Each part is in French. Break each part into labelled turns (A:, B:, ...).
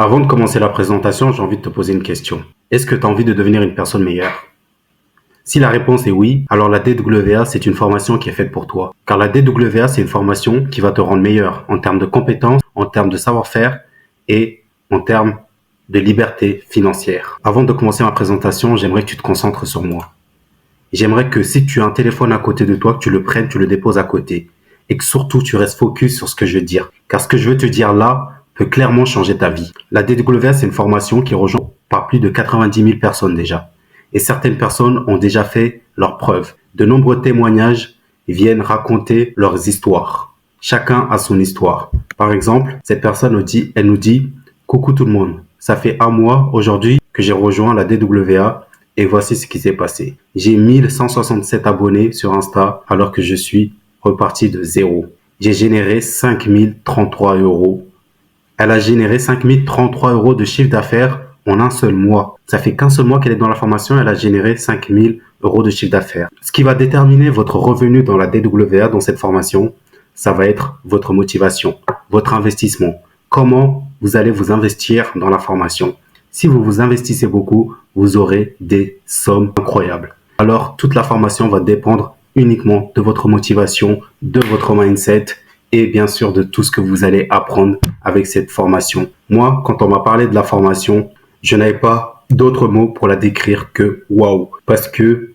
A: Avant de commencer la présentation, j'ai envie de te poser une question. Est-ce que tu as envie de devenir une personne meilleure? Si la réponse est oui, alors la DWA, c'est une formation qui est faite pour toi. Car la DWA, c'est une formation qui va te rendre meilleur en termes de compétences, en termes de savoir-faire et en termes de liberté financière. Avant de commencer ma présentation, j'aimerais que tu te concentres sur moi. J'aimerais que si tu as un téléphone à côté de toi, que tu le prennes, tu le déposes à côté. Et que surtout, tu restes focus sur ce que je veux dire. Car ce que je veux te dire là peut clairement changer ta vie. La DWA, c'est une formation qui est rejointe par plus de 90 000 personnes déjà. Et certaines personnes ont déjà fait leurs preuves. De nombreux témoignages viennent raconter leurs histoires. Chacun a son histoire. Par exemple, cette personne elle nous dit « Coucou tout le monde, ça fait un mois aujourd'hui que j'ai rejoint la DWA et voici ce qui s'est passé. J'ai 1167 abonnés sur Insta alors que je suis reparti de zéro. J'ai généré 5033 euros. Elle a généré 5033 euros de chiffre d'affaires en un seul mois. Ça fait qu'un seul mois qu'elle est dans la formation, elle a généré 5000 euros de chiffre d'affaires. Ce qui va déterminer votre revenu dans la DWA, dans cette formation, ça va être votre motivation, votre investissement. Comment vous allez vous investir dans la formation. Si vous vous investissez beaucoup, vous aurez des sommes incroyables. Alors, toute la formation va dépendre uniquement de votre motivation, de votre mindset et bien sûr de tout ce que vous allez apprendre avec cette formation. Moi, quand on m'a parlé de la formation, je n'avais pas d'autres mots pour la décrire que waouh. Parce que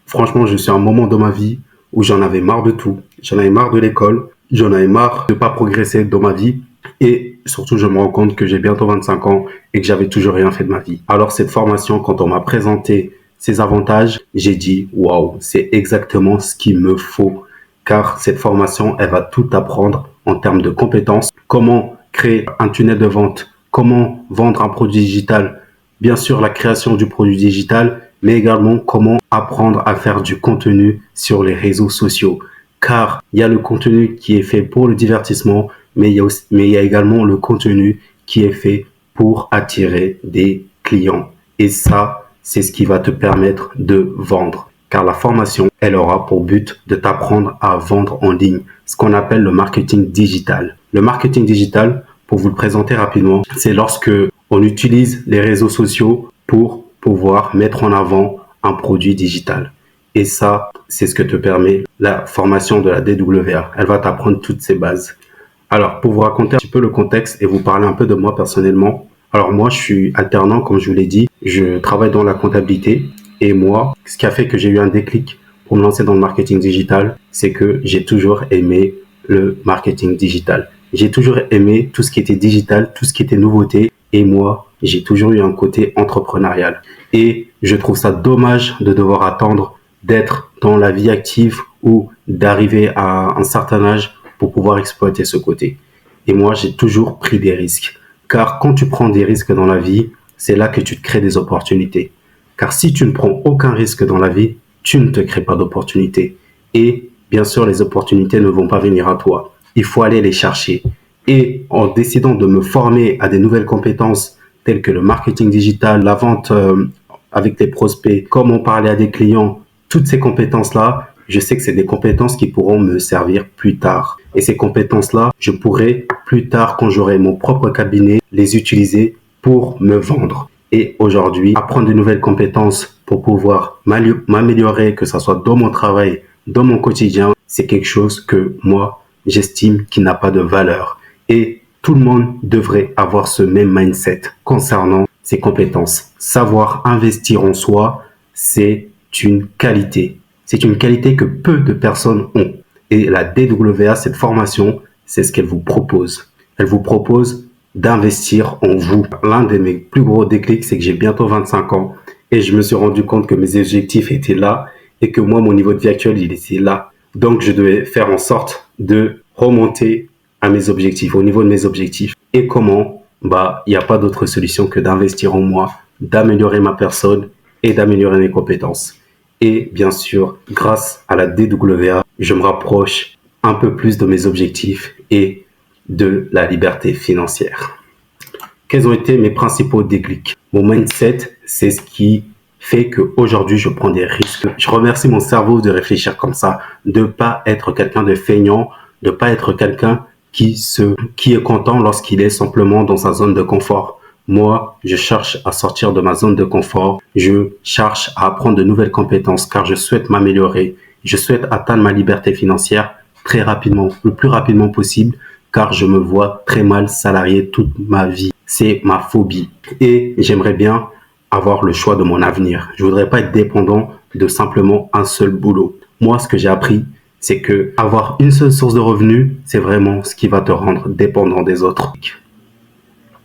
A: franchement, je suis à un moment de ma vie où j'en avais marre de tout. J'en avais marre de l'école, j'en avais marre de ne pas progresser dans ma vie. Et surtout, je me rends compte que j'ai bientôt 25 ans et que j'avais toujours rien fait de ma vie. Alors cette formation, quand on m'a présenté ses avantages, j'ai dit waouh, c'est exactement ce qu'il me faut. Car cette formation, elle va tout apprendre en termes de compétences. Comment créer un tunnel de vente, comment vendre un produit digital, bien sûr la création du produit digital, mais également comment apprendre à faire du contenu sur les réseaux sociaux. Car il y a le contenu qui est fait pour le divertissement, mais il y a également le contenu qui est fait pour attirer des clients. Et ça, c'est ce qui va te permettre de vendre. Car la formation, elle aura pour but de t'apprendre à vendre en ligne, ce qu'on appelle le marketing digital. Le marketing digital, pour vous le présenter rapidement, c'est lorsque on utilise les réseaux sociaux pour pouvoir mettre en avant un produit digital. Et ça, c'est ce que te permet la formation de la DWA. Elle va t'apprendre toutes ces bases. Alors, pour vous raconter un petit peu le contexte et vous parler un peu de moi personnellement. Alors moi, je suis alternant, comme je vous l'ai dit. Je travaille dans la comptabilité. Et moi, ce qui a fait que j'ai eu un déclic pour me lancer dans le marketing digital, c'est que j'ai toujours aimé le marketing digital. J'ai toujours aimé tout ce qui était digital, tout ce qui était nouveauté. Et moi, j'ai toujours eu un côté entrepreneurial. Et je trouve ça dommage de devoir attendre d'être dans la vie active ou d'arriver à un certain âge pour pouvoir exploiter ce côté. Et moi, j'ai toujours pris des risques. Car quand tu prends des risques dans la vie, c'est là que tu te crées des opportunités. Car si tu ne prends aucun risque dans la vie, tu ne te crées pas d'opportunités. Et bien sûr, les opportunités ne vont pas venir à toi. Il faut aller les chercher. Et en décidant de me former à des nouvelles compétences telles que le marketing digital, la vente avec tes prospects, comment parler à des clients, toutes ces compétences-là, je sais que c'est des compétences qui pourront me servir plus tard. Et ces compétences-là, je pourrai plus tard, quand j'aurai mon propre cabinet, les utiliser pour me vendre. Et aujourd'hui, apprendre de nouvelles compétences pour pouvoir m'améliorer, que ce soit dans mon travail, dans mon quotidien, c'est quelque chose que moi, j'estime qui n'a pas de valeur. Et tout le monde devrait avoir ce même mindset concernant ses compétences. Savoir investir en soi, c'est une qualité. C'est une qualité que peu de personnes ont. Et la DWA, cette formation, c'est ce qu'elle vous propose. Elle vous propose d'investir en vous. L'un de mes plus gros déclics, c'est que j'ai bientôt 25 ans et je me suis rendu compte que mes objectifs étaient là et que moi, mon niveau de vie actuel, il était là. Donc, je devais faire en sorte de remonter à mes objectifs, au niveau de mes objectifs. Et comment? Il n'y a pas d'autre solution que d'investir en moi, d'améliorer ma personne et d'améliorer mes compétences. Et bien sûr, grâce à la DWA, je me rapproche un peu plus de mes objectifs et de la liberté financière. Quels ont été mes principaux déclics? Mon mindset, c'est ce qui fait qu'aujourd'hui, je prends des risques. Je remercie mon cerveau de réfléchir comme ça, de ne pas être quelqu'un de feignant, de ne pas être quelqu'un qui est content lorsqu'il est simplement dans sa zone de confort. Moi, je cherche à sortir de ma zone de confort. Je cherche à apprendre de nouvelles compétences car je souhaite m'améliorer. Je souhaite atteindre ma liberté financière très rapidement, le plus rapidement possible, car je me vois très mal salarié toute ma vie. C'est ma phobie. Et j'aimerais bien avoir le choix de mon avenir. Je voudrais pas être dépendant de simplement un seul boulot. Moi, ce que j'ai appris, c'est que avoir une seule source de revenus, c'est vraiment ce qui va te rendre dépendant des autres.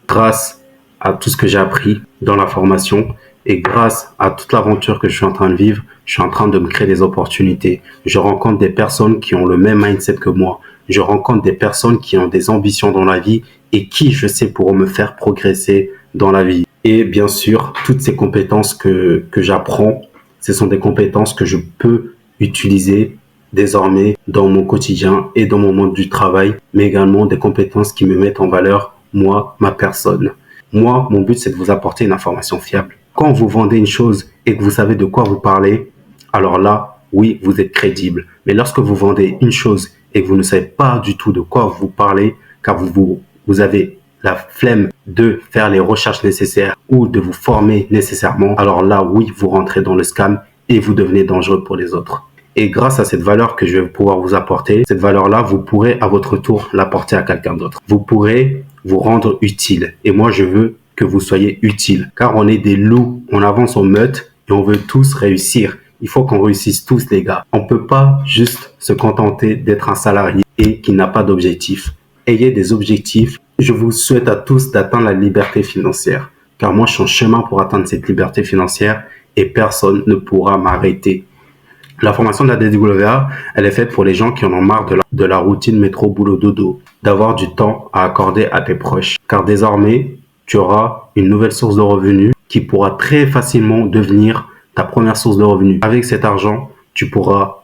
A: Grâce à tout ce que j'ai appris dans la formation et grâce à toute l'aventure que je suis en train de vivre, je suis en train de me créer des opportunités. Je rencontre des personnes qui ont le même mindset que moi. Je rencontre des personnes qui ont des ambitions dans la vie et qui, je sais, pourront me faire progresser dans la vie. Et bien sûr, toutes ces compétences que j'apprends, ce sont des compétences que je peux utiliser désormais dans mon quotidien et dans mon monde du travail, mais également des compétences qui me mettent en valeur, moi, ma personne. Moi, mon but, c'est de vous apporter une information fiable. Quand vous vendez une chose et que vous savez de quoi vous parlez, alors là, oui, vous êtes crédible. Mais lorsque vous vendez une chose et que vous ne savez pas du tout de quoi vous parlez, car vous avez la flemme de faire les recherches nécessaires ou de vous former nécessairement, alors là, oui, vous rentrez dans le scam et vous devenez dangereux pour les autres. Et grâce à cette valeur que je vais pouvoir vous apporter, cette valeur-là, vous pourrez à votre tour l'apporter à quelqu'un d'autre. Vous pourrez vous rendre utile. Et moi, je veux que vous soyez utile. Car on est des loups, on avance en meute et on veut tous réussir. Il faut qu'on réussisse tous, les gars. On peut pas juste se contenter d'être un salarié et qui n'a pas d'objectif. Ayez des objectifs. Je vous souhaite à tous d'atteindre la liberté financière. Car moi, je suis en chemin pour atteindre cette liberté financière et personne ne pourra m'arrêter. La formation de la DWA, elle est faite pour les gens qui en ont marre de la routine métro boulot dodo, d'avoir du temps à accorder à tes proches. Car désormais, tu auras une nouvelle source de revenus qui pourra très facilement devenir ta première source de revenus. Avec cet argent, tu pourras,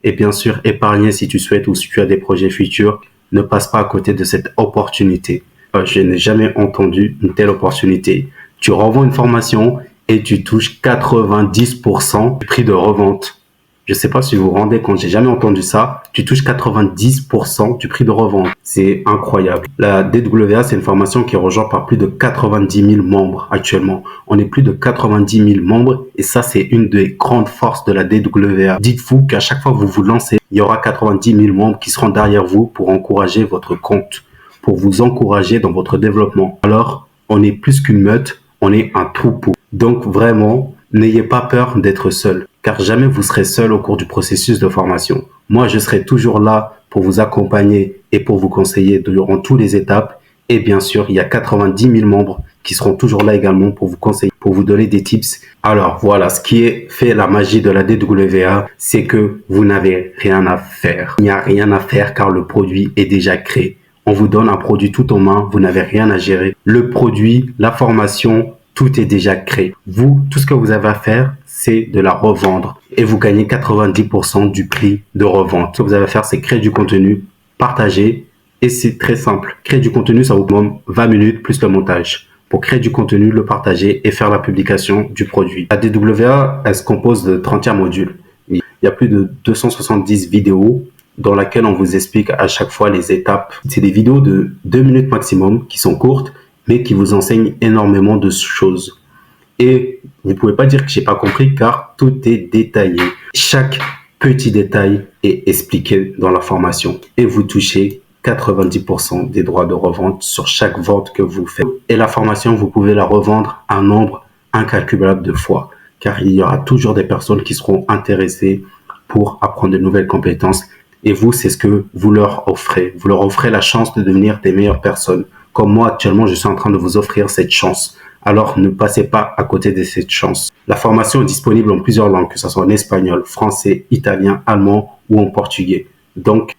A: et bien sûr, épargner si tu souhaites ou si tu as des projets futurs. Ne passe pas à côté de cette opportunité. Je n'ai jamais entendu une telle opportunité. Tu revends une formation et tu touches 90% du prix de revente. Je sais pas si vous vous rendez compte, j'ai jamais entendu ça. Tu touches 90% du prix de revente. C'est incroyable. La DWA, c'est une formation qui est rejointe par plus de 90 000 membres actuellement. On est plus de 90 000 membres et ça, c'est une des grandes forces de la DWA. Dites-vous qu'à chaque fois que vous vous lancez, il y aura 90 000 membres qui seront derrière vous pour encourager votre compte, pour vous encourager dans votre développement. Alors, on est plus qu'une meute, on est un troupeau. Donc vraiment, n'ayez pas peur d'être seul, car jamais vous serez seul au cours du processus de formation. Moi, je serai toujours là pour vous accompagner et pour vous conseiller durant toutes les étapes. Et bien sûr, il y a 90 000 membres qui seront toujours là également pour vous conseiller, pour vous donner des tips. Alors voilà, ce qui est fait la magie de la DWA, c'est que vous n'avez rien à faire. Il n'y a rien à faire car le produit est déjà créé. On vous donne un produit tout en main, vous n'avez rien à gérer. Le produit, la formation, tout est déjà créé. Vous, tout ce que vous avez à faire, c'est de la revendre. Et vous gagnez 90% du prix de revente. Ce que vous avez à faire, c'est créer du contenu, partager. Et c'est très simple. Créer du contenu, ça vous demande 20 minutes plus le montage. Pour créer du contenu, le partager et faire la publication du produit. La DWA, elle se compose de 31 modules. Il y a plus de 270 vidéos dans lesquelles on vous explique à chaque fois les étapes. C'est des vidéos de 2 minutes maximum qui sont courtes, mais qui vous enseigne énormément de choses. Et vous pouvez pas dire que j'ai pas compris car tout est détaillé. Chaque petit détail est expliqué dans la formation et vous touchez 90% des droits de revente sur chaque vente que vous faites. Et la formation, vous pouvez la revendre un nombre incalculable de fois car il y aura toujours des personnes qui seront intéressées pour apprendre de nouvelles compétences. Et vous, c'est ce que vous leur offrez. Vous leur offrez la chance de devenir des meilleures personnes. Comme moi, actuellement, je suis en train de vous offrir cette chance. Alors, ne passez pas à côté de cette chance. La formation est disponible en plusieurs langues, que ce soit en espagnol, français, italien, allemand ou en portugais. Donc,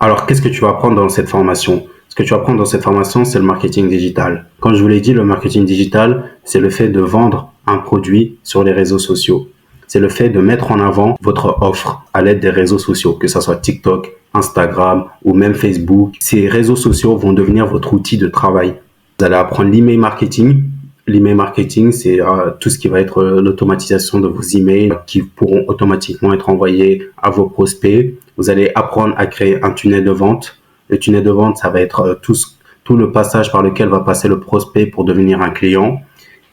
A: alors, qu'est-ce que tu vas apprendre dans cette formation? Ce que tu vas apprendre dans cette formation, c'est le marketing digital. Comme je vous l'ai dit, le marketing digital, c'est le fait de vendre un produit sur les réseaux sociaux. C'est le fait de mettre en avant votre offre à l'aide des réseaux sociaux, que ce soit TikTok, Instagram ou même Facebook. Ces réseaux sociaux vont devenir votre outil de travail. Vous allez apprendre l'email marketing. L'email marketing, c'est tout ce qui va être l'automatisation de vos emails qui pourront automatiquement être envoyés à vos prospects. Vous allez apprendre à créer un tunnel de vente. Le tunnel de vente, ça va être tout le passage par lequel va passer le prospect pour devenir un client.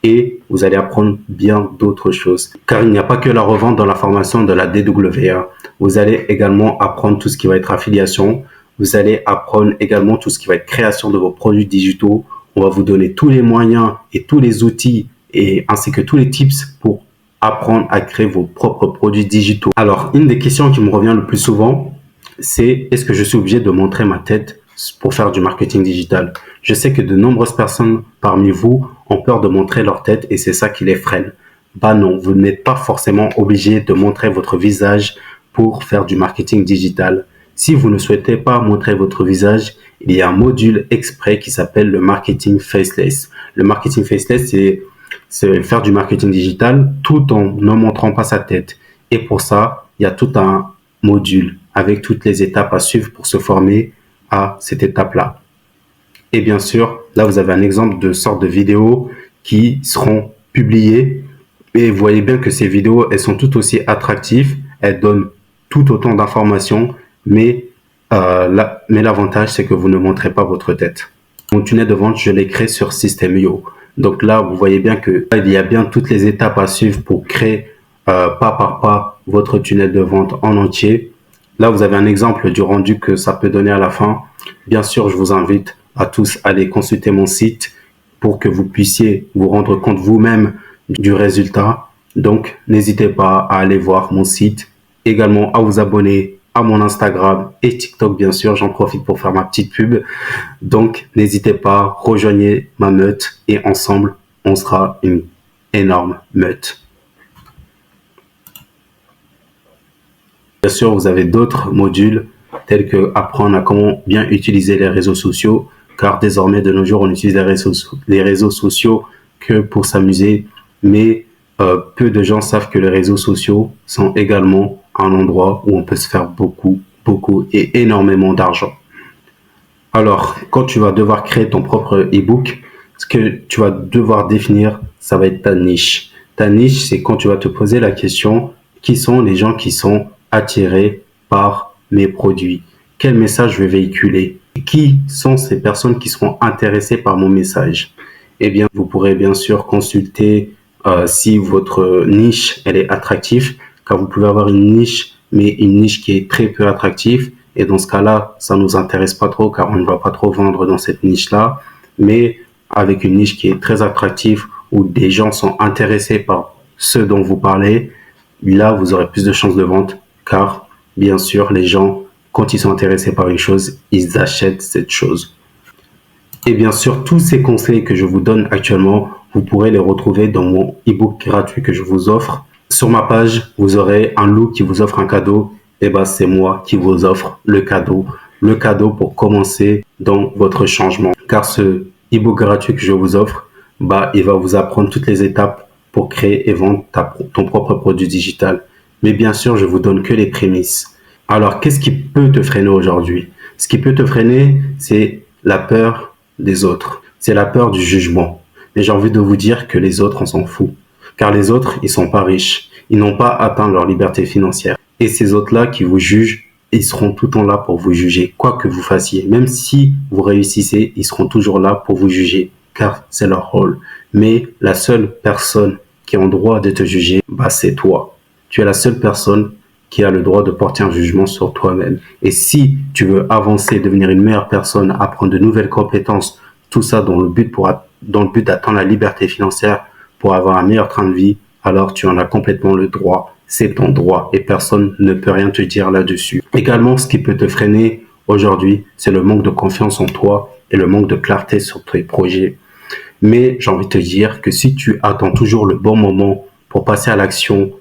A: Et vous allez apprendre bien d'autres choses. Car il n'y a pas que la revente dans la formation de la DWA. Vous allez également apprendre tout ce qui va être affiliation. Vous allez apprendre également tout ce qui va être création de vos produits digitaux. On va vous donner tous les moyens et tous les outils ainsi que tous les tips pour apprendre à créer vos propres produits digitaux. Alors, une des questions qui me revient le plus souvent, c'est est-ce que je suis obligé de montrer ma tête pour faire du marketing digital? Je sais que de nombreuses personnes parmi vous ont peur de montrer leur tête et c'est ça qui les freine. Bah non, vous n'êtes pas forcément obligé de montrer votre visage pour faire du marketing digital. Si vous ne souhaitez pas montrer votre visage, il y a un module exprès qui s'appelle le marketing faceless. Le marketing faceless, c'est faire du marketing digital tout en ne montrant pas sa tête. Et pour ça, il y a tout un module avec toutes les étapes à suivre pour se former à cette étape-là. Et bien sûr, là, vous avez un exemple de sorte de vidéos qui seront publiées. Et vous voyez bien que ces vidéos, elles sont tout aussi attractives. Elles donnent tout autant d'informations. Mais l'avantage, c'est que vous ne montrez pas votre tête. Mon tunnel de vente, je l'ai créé sur System.io. Donc là, vous voyez bien qu'il y a bien toutes les étapes à suivre pour créer pas par pas votre tunnel de vente en entier. Là, vous avez un exemple du rendu que ça peut donner à la fin. Bien sûr, je vous invite à tous à aller consulter mon site pour que vous puissiez vous rendre compte vous-même du résultat. Donc, n'hésitez pas à aller voir mon site, également à vous abonner à mon Instagram et TikTok, bien sûr. J'en profite pour faire ma petite pub. Donc, n'hésitez pas, rejoignez ma meute et ensemble, on sera une énorme meute. Bien sûr, vous avez d'autres modules tels que apprendre à comment bien utiliser les réseaux sociaux, car désormais, de nos jours, on utilise les réseaux sociaux que pour s'amuser, mais peu de gens savent que les réseaux sociaux sont également un endroit où on peut se faire beaucoup et énormément d'argent. Alors, quand tu vas devoir créer ton propre e-book, ce que tu vas devoir définir, ça va être ta niche. Ta niche, c'est quand tu vas te poser la question, qui sont les gens qui sont attirés par mes produits? Quel message je vais véhiculer? Qui sont ces personnes qui seront intéressées par mon message? Eh bien, vous pourrez bien sûr consulter si votre niche, elle est attractive, car vous pouvez avoir une niche, mais une niche qui est très peu attractive. Et dans ce cas-là, ça nous intéresse pas trop, car on ne va pas trop vendre dans cette niche-là. Mais avec une niche qui est très attractive, où des gens sont intéressés par ce dont vous parlez, là, vous aurez plus de chances de vente, car bien sûr, les gens, quand ils sont intéressés par une chose, ils achètent cette chose. Et bien sûr, tous ces conseils que je vous donne actuellement, vous pourrez les retrouver dans mon e-book gratuit que je vous offre. Sur ma page, vous aurez un look qui vous offre un cadeau. Et ben, c'est moi qui vous offre le cadeau pour commencer dans votre changement. Car ce e-book gratuit que je vous offre, il va vous apprendre toutes les étapes pour créer et vendre ton propre produit digital. Mais bien sûr, je vous donne que les prémices. Alors, qu'est-ce qui peut te freiner aujourd'hui? Ce qui peut te freiner, c'est la peur des autres. C'est la peur du jugement. Mais j'ai envie de vous dire que les autres, on s'en fout. Car les autres, ils sont pas riches. Ils n'ont pas atteint leur liberté financière. Et ces autres-là qui vous jugent, ils seront tout le temps là pour vous juger, quoi que vous fassiez. Même si vous réussissez, ils seront toujours là pour vous juger, car c'est leur rôle. Mais la seule personne qui a le droit de te juger, c'est toi. Tu es la seule personne qui a le droit de porter un jugement sur toi-même. Et si tu veux avancer, devenir une meilleure personne, apprendre de nouvelles compétences, tout ça dans le but d'atteindre la liberté financière pour avoir un meilleur train de vie, alors tu en as complètement le droit. C'est ton droit et personne ne peut rien te dire là-dessus. Également, ce qui peut te freiner aujourd'hui, c'est le manque de confiance en toi et le manque de clarté sur tes projets. Mais j'ai envie de te dire que si tu attends toujours le bon moment pour passer à l'action,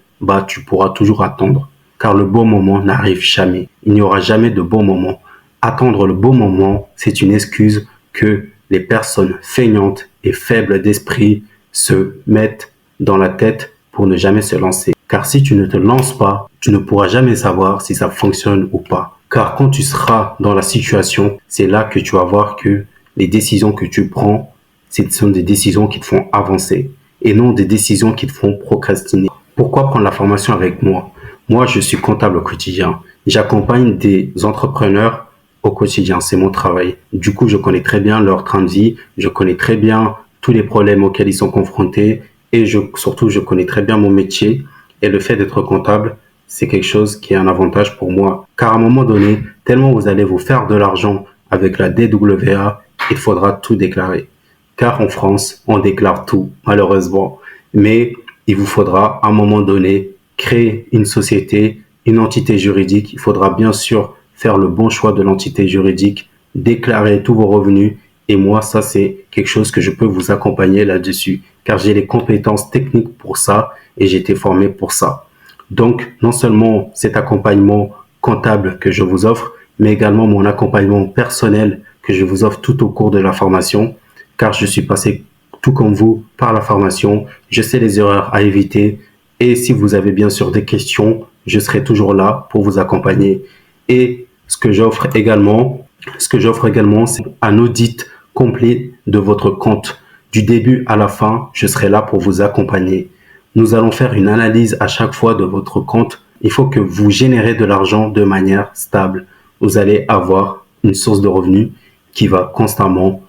A: tu pourras toujours attendre. Car le bon moment n'arrive jamais. Il n'y aura jamais de bon moment. Attendre le bon moment, c'est une excuse que les personnes feignantes et faibles d'esprit se mettent dans la tête pour ne jamais se lancer. Car si tu ne te lances pas, tu ne pourras jamais savoir si ça fonctionne ou pas. Car quand tu seras dans la situation, c'est là que tu vas voir que les décisions que tu prends, ce sont des décisions qui te font avancer et non des décisions qui te font procrastiner. Pourquoi prendre la formation avec moi? Moi, je suis comptable au quotidien. J'accompagne des entrepreneurs au quotidien, c'est mon travail. Du coup, je connais très bien leur train de vie, je connais très bien tous les problèmes auxquels ils sont confrontés et surtout, je connais très bien mon métier. Et le fait d'être comptable, c'est quelque chose qui est un avantage pour moi. Car à un moment donné, tellement vous allez vous faire de l'argent avec la DWA, il faudra tout déclarer. Car en France, on déclare tout, malheureusement. Mais il vous faudra à un moment donné créer une société, une entité juridique. Il faudra bien sûr faire le bon choix de l'entité juridique, déclarer tous vos revenus. Et moi, ça, c'est quelque chose que je peux vous accompagner là-dessus, car j'ai les compétences techniques pour ça et j'ai été formé pour ça. Donc, non seulement cet accompagnement comptable que je vous offre, mais également mon accompagnement personnel que je vous offre tout au cours de la formation, car je suis passé tout comme vous par la formation. Je sais les erreurs à éviter et si vous avez bien sûr des questions, je serai toujours là pour vous accompagner. Et ce que j'offre également, c'est un audit complet de votre compte. Du début à la fin, je serai là pour vous accompagner. Nous allons faire une analyse à chaque fois de votre compte. Il faut que vous générez de l'argent de manière stable. Vous allez avoir une source de revenus qui va constamment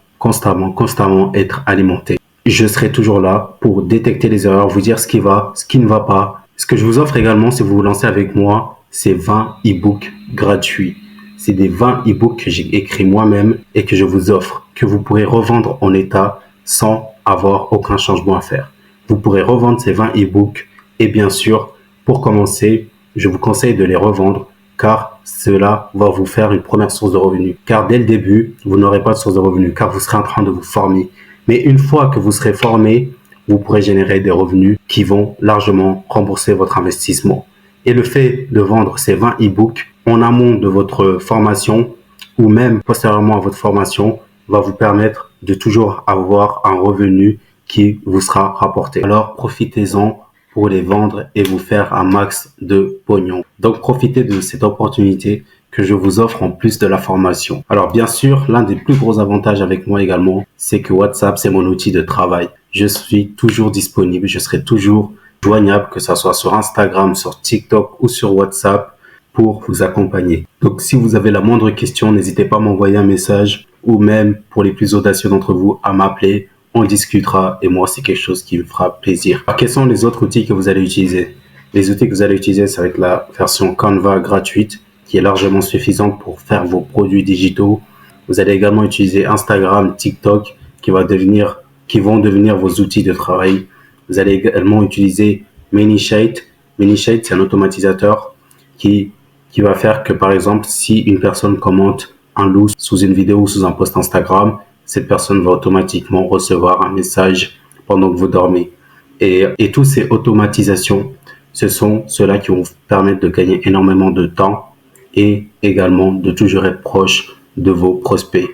A: être alimentée. Je serai toujours là pour détecter les erreurs, vous dire ce qui va, ce qui ne va pas. Ce que je vous offre également, si vous vous lancez avec moi, c'est 20 e-books gratuits. C'est des 20 e-books que j'ai écrits moi-même et que je vous offre, que vous pourrez revendre en état sans avoir aucun changement à faire. Vous pourrez revendre ces 20 e-books et bien sûr, pour commencer, je vous conseille de les revendre car cela va vous faire une première source de revenus. Car dès le début, vous n'aurez pas de source de revenus car vous serez en train de vous former. Mais une fois que vous serez formé, vous pourrez générer des revenus qui vont largement rembourser votre investissement. Et le fait de vendre ces 20 e-books en amont de votre formation ou même postérieurement à votre formation va vous permettre de toujours avoir un revenu qui vous sera rapporté. Alors profitez-en pour les vendre et vous faire un max de pognon. Donc profitez de cette opportunité que je vous offre en plus de la formation. Alors bien sûr, l'un des plus gros avantages avec moi également, c'est que WhatsApp, c'est mon outil de travail. Je suis toujours disponible, je serai toujours joignable, que ce soit sur Instagram, sur TikTok ou sur WhatsApp pour vous accompagner. Donc si vous avez la moindre question, n'hésitez pas à m'envoyer un message ou même pour les plus audacieux d'entre vous à m'appeler. On discutera et moi, c'est quelque chose qui me fera plaisir. Alors, quels sont les autres outils que vous allez utiliser? Les outils que vous allez utiliser, c'est avec la version Canva gratuite qui est largement suffisante pour faire vos produits digitaux. Vous allez également utiliser Instagram, TikTok qui vont devenir vos outils de travail. Vous allez également utiliser ManyChat. ManyChat, c'est un automatisateur qui va faire que, par exemple, si une personne commente un loup sous une vidéo ou sous un post Instagram, cette personne va automatiquement recevoir un message pendant que vous dormez. Et toutes ces automatisations, ce sont ceux-là qui vont vous permettre de gagner énormément de temps et également de toujours être proche de vos prospects.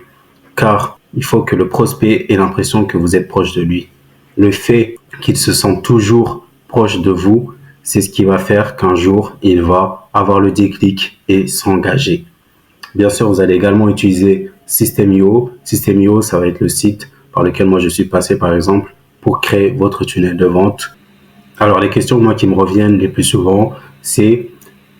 A: Car il faut que le prospect ait l'impression que vous êtes proche de lui. Le fait qu'il se sente toujours proche de vous, c'est ce qui va faire qu'un jour, il va avoir le déclic et s'engager. Bien sûr, vous allez également utiliser System.io. System.io, ça va être le site par lequel moi je suis passé, par exemple, pour créer votre tunnel de vente. Alors, les questions moi qui me reviennent les plus souvent, c'est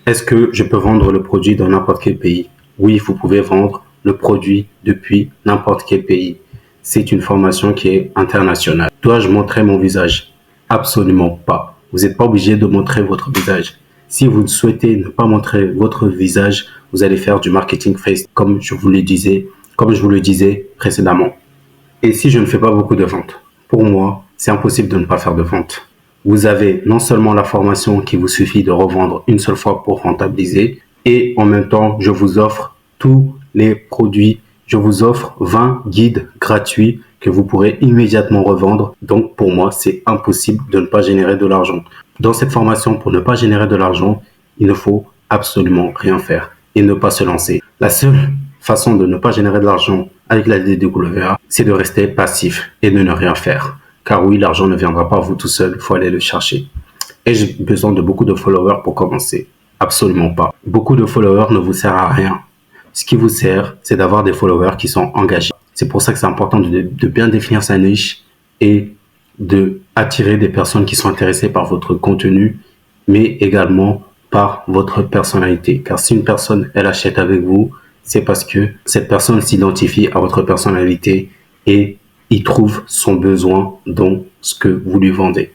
A: est-ce que je peux vendre le produit dans n'importe quel pays? Oui, vous pouvez vendre le produit depuis n'importe quel pays. C'est une formation qui est internationale. Dois-je montrer mon visage? Absolument pas. Vous n'êtes pas obligé de montrer votre visage. Si vous souhaitez ne pas montrer votre visage, vous allez faire du marketing face, comme je vous le disais précédemment. Et si je ne fais pas beaucoup de ventes, pour moi, c'est impossible de ne pas faire de ventes. Vous avez non seulement la formation qui vous suffit de revendre une seule fois pour rentabiliser, et en même temps, je vous offre tous les produits. Je vous offre 20 guides gratuits que vous pourrez immédiatement revendre. Donc, pour moi, c'est impossible de ne pas générer de l'argent. Dans cette formation, pour ne pas générer de l'argent, il ne faut absolument rien faire et ne pas se lancer. La seule façon de ne pas générer de l'argent avec la DWA, c'est de rester passif et de ne rien faire. Car oui, l'argent ne viendra pas à vous tout seul, il faut aller le chercher. Et j'ai besoin de beaucoup de followers pour commencer. Absolument pas. Beaucoup de followers ne vous servent à rien. Ce qui vous sert, c'est d'avoir des followers qui sont engagés. C'est pour ça que c'est important de bien définir sa niche et de attirer des personnes qui sont intéressées par votre contenu, mais également par votre personnalité. Car si une personne, elle achète avec vous, c'est parce que cette personne s'identifie à votre personnalité et il trouve son besoin dans ce que vous lui vendez.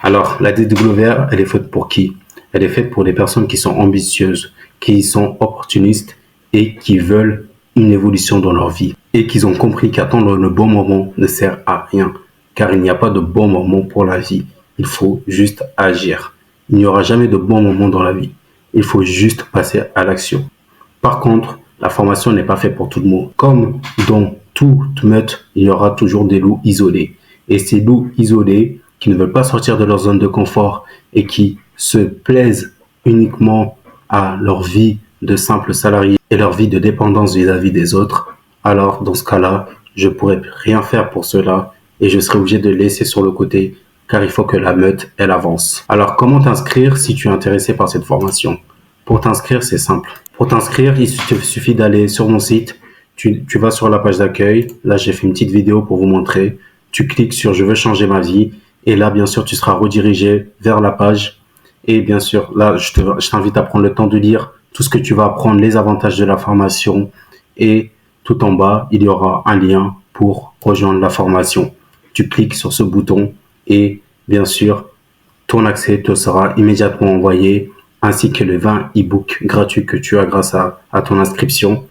A: Alors, la DWR, elle est faite pour qui? Elle est faite pour les personnes qui sont ambitieuses, qui sont opportunistes et qui veulent une évolution dans leur vie et qui ont compris qu'attendre le bon moment ne sert à rien, car il n'y a pas de bon moment pour la vie. Il faut juste agir. Il n'y aura jamais de bon moment dans la vie. Il faut juste passer à l'action. Par contre, la formation n'est pas faite pour tout le monde. Comme dans toute meute, il y aura toujours des loups isolés. Et ces loups isolés qui ne veulent pas sortir de leur zone de confort et qui se plaisent uniquement à leur vie de simple salarié et leur vie de dépendance vis-à-vis des autres, alors dans ce cas-là, je pourrais rien faire pour cela et je serai obligé de laisser sur le côté car il faut que la meute, elle avance. Alors, comment t'inscrire si tu es intéressé par cette formation? Pour t'inscrire, c'est simple. Pour t'inscrire, il te suffit d'aller sur mon site. Tu vas sur la page d'accueil. Là, j'ai fait une petite vidéo pour vous montrer. Tu cliques sur « Je veux changer ma vie ». Et là, bien sûr, tu seras redirigé vers la page. Et bien sûr, là, je t'invite à prendre le temps de lire tout ce que tu vas apprendre, les avantages de la formation. Et tout en bas, il y aura un lien pour rejoindre la formation. Tu cliques sur ce bouton et bien sûr, ton accès te sera immédiatement envoyé, ainsi que les 20 e-books gratuits que tu as grâce à ton inscription.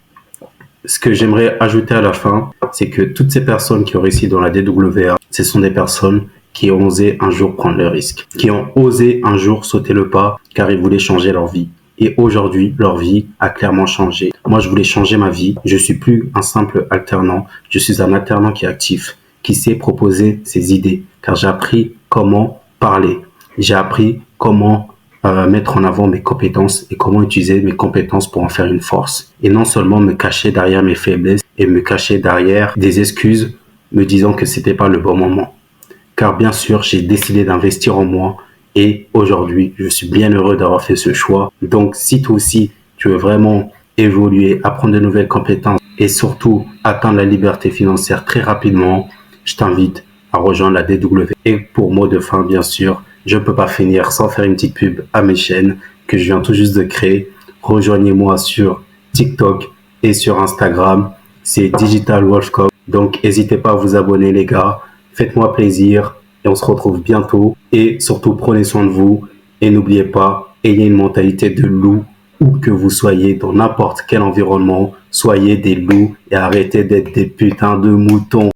A: Ce que j'aimerais ajouter à la fin, c'est que toutes ces personnes qui ont réussi dans la DWA, ce sont des personnes qui ont osé un jour prendre le risque, qui ont osé un jour sauter le pas car ils voulaient changer leur vie. Et aujourd'hui, leur vie a clairement changé. Moi, je voulais changer ma vie. Je suis plus un simple alternant. Je suis un alternant qui est actif, qui sait proposer ses idées, car j'ai appris comment parler. J'ai appris comment mettre en avant mes compétences et comment utiliser mes compétences pour en faire une force. Et non seulement me cacher derrière mes faiblesses et me cacher derrière des excuses me disant que c'était pas le bon moment. Car bien sûr, j'ai décidé d'investir en moi et aujourd'hui, je suis bien heureux d'avoir fait ce choix. Donc, si toi aussi, tu veux vraiment évoluer, apprendre de nouvelles compétences et surtout atteindre la liberté financière très rapidement, je t'invite à rejoindre la DW. Et pour mot de fin, bien sûr, je ne peux pas finir sans faire une petite pub à mes chaînes que je viens tout juste de créer. Rejoignez-moi sur TikTok et sur Instagram. C'est Digital Wolf Cop. Donc, n'hésitez pas à vous abonner, les gars. Faites-moi plaisir et on se retrouve bientôt. Et surtout, prenez soin de vous. Et n'oubliez pas, ayez une mentalité de loup où que vous soyez, dans n'importe quel environnement. Soyez des loups et arrêtez d'être des putains de moutons.